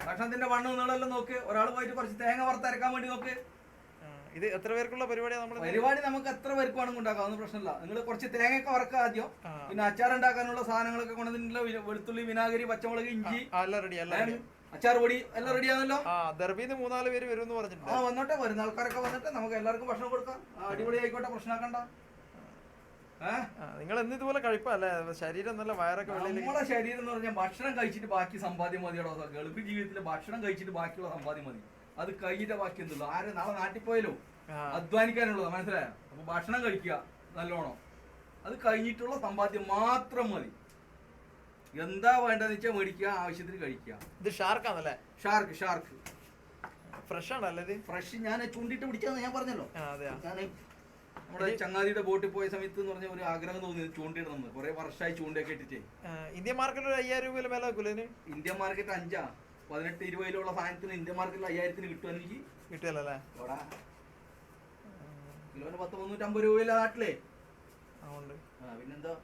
ഭക്ഷണത്തിന്റെ വണ്ണം നീളെല്ലാം നോക്ക്. ഒരാൾ പോയിട്ട് കുറച്ച് തേങ്ങ വറുത്തരക്കാൻ വേണ്ടി നോക്ക്. ഇത് എത്ര പേർക്കുള്ള പരിപാടിയാണ്? പരിപാടി നമുക്ക് എത്ര പേർക്ക് വേണമെങ്കിൽ ഉണ്ടാക്കാം, ഒന്നും പ്രശ്നമില്ല. നിങ്ങൾ കുറച്ച് തേങ്ങയൊക്കെ വറക്കുക ആദ്യം. പിന്നെ അച്ചാർ ഉണ്ടാക്കാനുള്ള സാധനങ്ങളൊക്കെ കൊണ്ടുവന്നിട്ടുള്ള വെളുത്തുള്ളി, വിനാഗിരി, പച്ചമുളക്, ഇഞ്ചി, അച്ചാർ പൊടി എല്ലാം റെഡി ആണല്ലോ. ദർബിന്ന് 3-4 പേര് വരും എന്ന് പറഞ്ഞിട്ടുണ്ട്. വന്നോട്ടെ, വരുന്ന ആൾക്കാരൊക്കെ വന്നിട്ട് നമുക്ക് എല്ലാവർക്കും ഭക്ഷണം കൊടുക്കാം. അടിപൊളി ആയിക്കോട്ടെ, പ്രശ്നമാക്കണ്ട. നിങ്ങൾ എന്ന് ഇതുപോലെ കഴിപ്പല്ലേ? ശരീരം നല്ല വയറൊക്കെ. നമ്മളെ ശരീരം എന്ന് പറഞ്ഞാൽ ഭക്ഷണം കഴിച്ചിട്ട് ബാക്കി സമ്പാദ്യം മതിയോടോ. ഗൾഫ് ജീവിതത്തിൽ ഭക്ഷണം കഴിച്ചിട്ട് ബാക്കിയുള്ള സമ്പാദ്യം മതി. അത് കഴിഞ്ഞിട്ട് ബാക്കി എന്തുള്ളൂ. ആര് നാളെ നാട്ടിൽ പോയാലോ അധ്വാനിക്കാനുള്ളത്, മനസ്സിലായോ? അപ്പൊ ഭക്ഷണം കഴിക്കുക നല്ലോണം, അത് കഴിഞ്ഞിട്ടുള്ള സമ്പാദ്യം മാത്രം മതി. എന്താ വേണ്ടതെന്ന് വെച്ചാൽ മേടിക്കുക, ആവശ്യത്തിന് കഴിക്കുക. ഇത് ഷാർക്കാണല്ലേ? ഷാർക്ക് ഫ്രഷ് ആണല്ലേ ഇത്? ഫ്രഷ് ഞാൻ ചൂണ്ടിട്ട് പിടിക്കാന്ന് ഞാൻ പറഞ്ഞല്ലോ. ഞാൻ നമ്മുടെ ചങ്ങാതിയുടെ ബോട്ടിൽ പോയ സമയത്ത് എന്ന് പറഞ്ഞ ഒരു ആഗ്രഹം തോന്നി ചൂണ്ടിടണം. കുറെ വർഷമായി ചൂണ്ടയൊക്കെ ഇട്ടിട്ടേ. ഇന്ത്യൻ മാർക്കറ്റിൽ 5000 രൂപയിൽ മേലെ വെക്കൂലേ? ഇന്ത്യൻ മാർക്കറ്റ് 5, 18, 20 സാധനത്തിന് ഇന്ത്യൻ മാർക്കറ്റിൽ 5000-ന് കിട്ടും. എനിക്ക് കിട്ടിയല്ലേ? കിലോന് 10-350 രൂപയില്ല നാട്ടിലേ. പിന്നെന്താ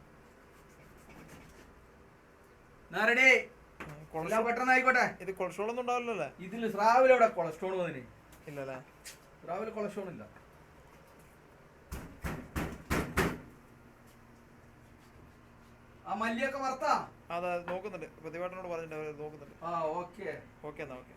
പെട്ടെന്ന് ആയിക്കോട്ടെ. ഇത് കൊളസ്ട്രോൾ ഒന്നും ഉണ്ടാവില്ലല്ലേ ഇതില്? സ്രാവിലെ ഇവിടെ കൊളസ്ട്രോൾ വന്നിന് ഇല്ലല്ലേ? സ്രാവില് കൊളസ്ട്രോൾ ഇല്ല. ആ മല്ലിയൊക്കെ വറുത്താ? അതെ, നോക്കുന്നുണ്ട്. പ്രതിഭാട്ടനോട് പറഞ്ഞിട്ടുണ്ട്, നോക്കുന്നുണ്ട്. ഓക്കെ ഓക്കെ എന്നാ ഓക്കെ.